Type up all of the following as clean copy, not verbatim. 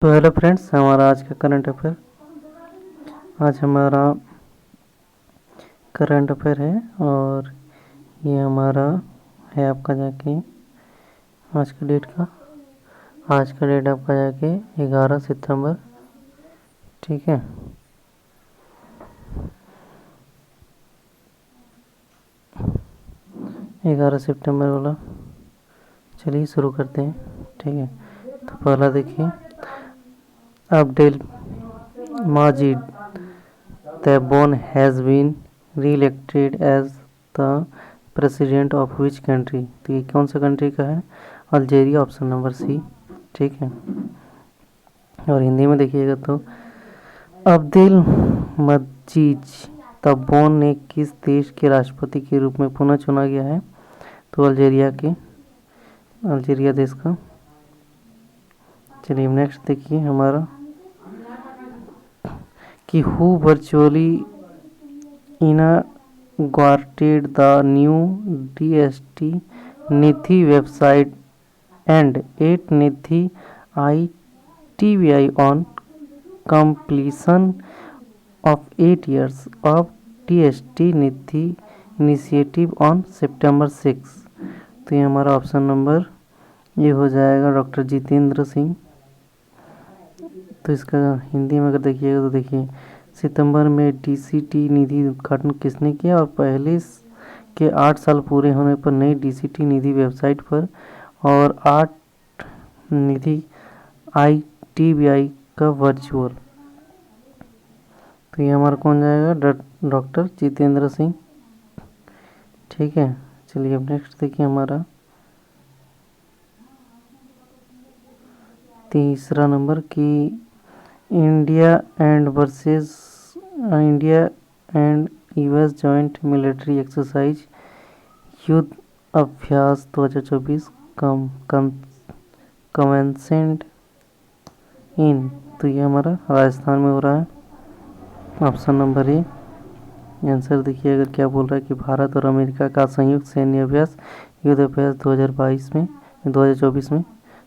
तो hello friends, हमारा आज का करंट अफेयर है और ये हमारा है आपका जाके आज का डेट आपका जाके 11 सितंबर। ठीक है, 11 सितंबर वाला। चलिए शुरू करते हैं। ठीक है, तो पहला देखिए, Abdelmadjid Tebboune has been re-elected as the president of which country. तो ये कौन सा कंट्री का है? Algeria, option number C. ठीक है, और हिंदी में देखिएगा तो अब्देल मजीद तब्बोन ने किस देश के राष्ट्रपति के रूप में पुनः चुना गया है? तो अल्जीरिया देश का। चलिए नेक्स्ट देखिए हमारा कि who virtually inaugurated the new DST Nithi website and 8 Nithi ITBI on completion of 8 years of DST Nithi initiative on September 6। तो ये हमारा ऑप्शन नंबर ये हो जाएगा डॉक्टर जितेंद्र सिंह। तो इसका हिंदी में अगर देखिएगा तो देखिए, सितंबर में डीसीटी निधि उद्घाटन किसने किया और पहले के 8 साल पूरे होने पर नई डीसीटी निधि वेबसाइट पर और 8 निधि आईटीबीआई का वर्चुअल। तो ये हमारा कौन जाएगा? डॉक्टर जितेंद्र सिंह। ठीक है, चलिए अब नेक्स्ट देखिए हमारा तीसरा नंबर की India and US joint military exercise युद्ध अभ्यास 2024 कमेंसेड इन। तो ये हमारा राजस्थान में हो रहा है, ऑप्शन नंबर ए। आंसर देखिए अगर क्या बोल रहा है कि भारत और अमेरिका का संयुक्त सैन्य अभ्यास युद्ध अभ्यास 2024 में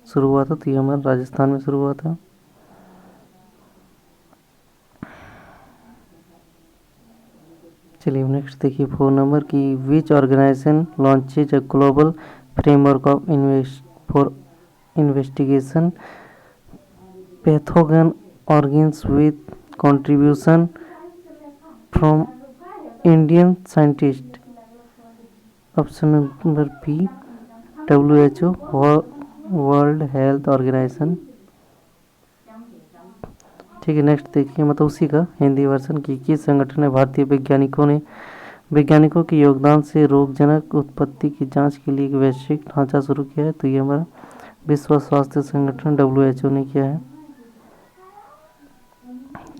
शुरू हुआ था। तो ये हमारा राजस्थान में शुरू हुआ था। चलिए नेक्स्ट देखिए 4 नंबर की which organisation launches a global framework of for investigation pathogen organs with contribution from Indian scientist. Option number B WHO world health organisation. ठीक है, नेक्स्ट देखिए मतलब उसी का हिंदी वर्जन की किस संगठन ने भारतीय वैज्ञानिकों के योगदान से रोगजनक उत्पत्ति की जांच के लिए एक वैश्विक ढांचा शुरू किया है? तो ये हमारा विश्व स्वास्थ्य संगठन WHO ने किया है।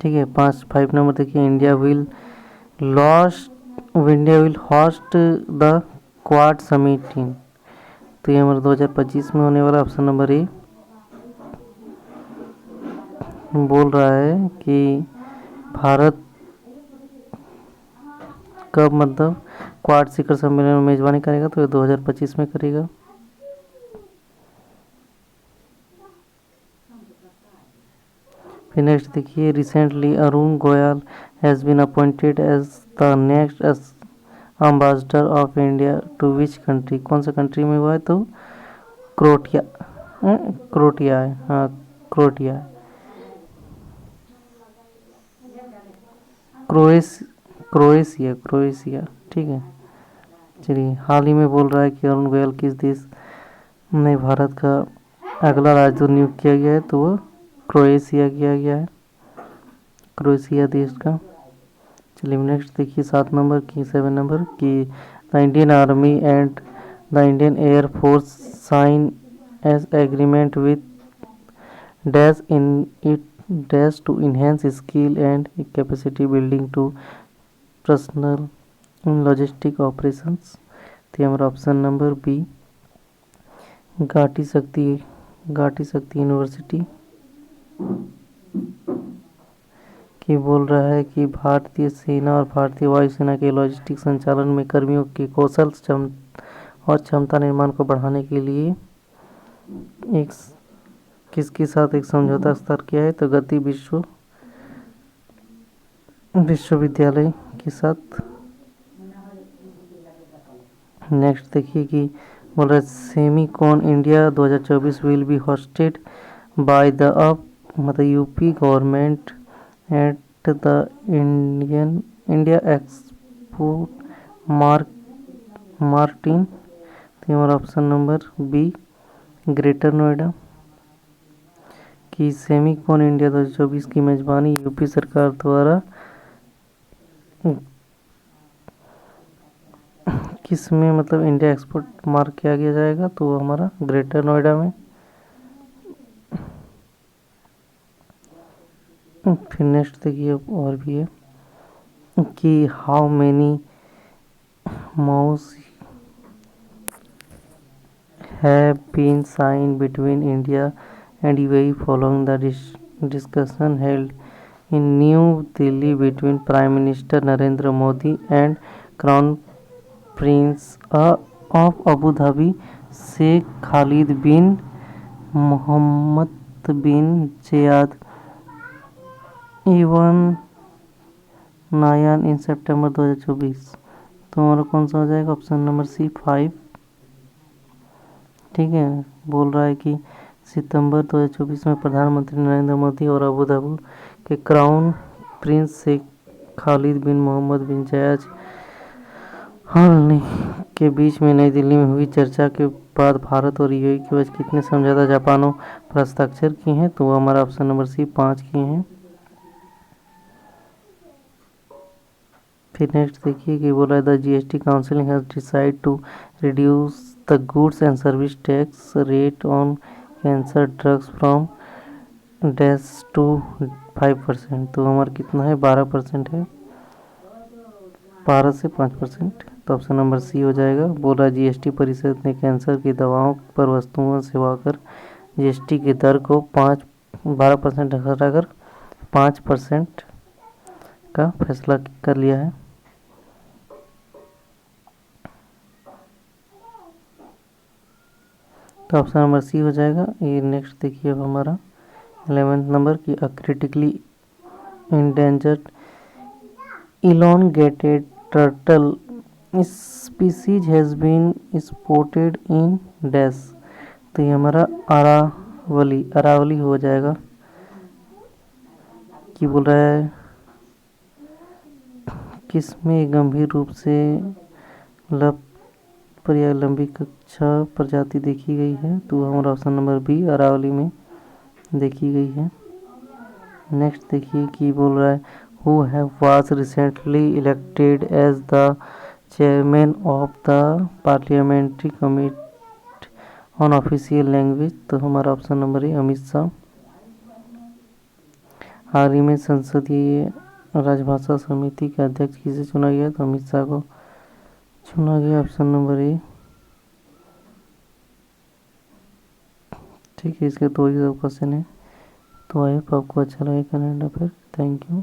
ठीक है, 5 नंबर देखिए, India will host the quad summit in. तो ये हमारा 2025 में होने वाला। ऑप्शन नंबर ए बोल रहा है कि भारत कब मतलब क्वाड शिखर सम्मेलन में मेजबानी करेगा? तो ये 2025 में करेगा। फिर नेक्स्ट देखिए, recently Arun Goyal has been appointed as the next ambassador of India to which country. कौन सा कंट्री में हुआ है? तो क्रोएशिया है। हाँ, क्रोएशिया है। क्रोएशिया। ठीक है, चलिए हाल ही में बोल रहा है कि अरुण गोयल किस देश में भारत का अगला राजदूत नियुक्त किया गया है? तो वो क्रोएशिया किया गया है, क्रोएशिया देश का। चलिए नेक्स्ट देखिए 7 नंबर की the Indian army and the Indian air force sign as agreement with dash in it dash to enhance skill and capacity building to personnel in logistic operations. तो हमारा ऑप्शन नंबर बी घाटी शक्ति university की बोल रहा है कि भारतीय सेना और भारतीय वायुसेना के लॉजिस्टिक संचालन में कर्मियों के कौशल और क्षमता निर्माण को बढ़ाने के लिए एक किसके साथ एक समझौता हस्ताक्षर किया है? तो गति विश्वविद्यालय के साथ। नेक्स्ट देखिए कि बोल रहा है Semicon India 2024 will be hosted by the मतलब UP government at the India expo Martin. तो हमारा option number B Greater Noida की सेमीकॉन इंडिया 2024 की मेजबानी यूपी सरकार द्वारा किस में मतलब इंडिया एक्सपोर्ट मार्क किया गया जाएगा? तो हमारा ग्रेटर नोएडा में। फिर नेक्स्ट देखिए और भी है कि how many mouse have been signed between India and UAE following the discussion held in New Delhi between Prime Minister Narendra Modi and Crown Prince of Abu Dhabi Sheikh Khalid bin Mohammed bin Zayed Al Nahyan in September 2024। तो हमारा कौन सा हो जाएगा? Option number C 5। ठीक है, बोल रहा है कि सितंबर 2024 में प्रधानमंत्री नरेंद्र मोदी और अबू धाबी के क्राउन प्रिंस शेख खालिद बिन मोहम्मद बिन जायद अल के बीच में नई दिल्ली में हुई चर्चा के बाद भारत और यूएई के बीच कितने समझौता जापानों पर हस्ताक्षर किए हैं? तो हमारा ऑप्शन नंबर सी 5 किए हैं। फिर नेक्स्ट देखिए कि बोला the GST council has decide to reduce the goods and service tax rate on cancer drugs from dash to 5%। तो हमारा कितना है? 12% है, 12 से 5%। तो ऑप्शन नंबर सी हो जाएगा। बोला जीएसटी परिषद ने कैंसर की दवाओं पर वस्तुओं सेवा कर जीएसटी की दर को 12% घटाकर 5% का फैसला कर लिया है। तो ऑप्शन नंबर सी हो जाएगा। ये नेक्स्ट देखिए अब हमारा 11th नंबर की critically endangered elongated turtle species has been spotted in dash. तो ये हमारा अरावली हो जाएगा। कि बोल रहा है किसमें गंभीर रूप से लंबी कक्षा प्रजाति देखी गई है? तो हमारा ऑप्शन नंबर बी अरावली में देखी गई है। नेक्स्ट देखिए कि बोल रहा है who was recently elected as the chairman of the parliamentary committee on official language। तो हमारा ऑप्शन नंबर है अमित शाह। हाल ही में संसदीय राजभाषा समिति के अध्यक्ष किसे चुना गया? तो अमित शाह को चुना गया, ऑप्शन नंबर ए। ठीक है, इसके 2 ही क्वेश्चन है। तो आई होप आपको अच्छा लगे कनेक्ट। फिर थैंक यू।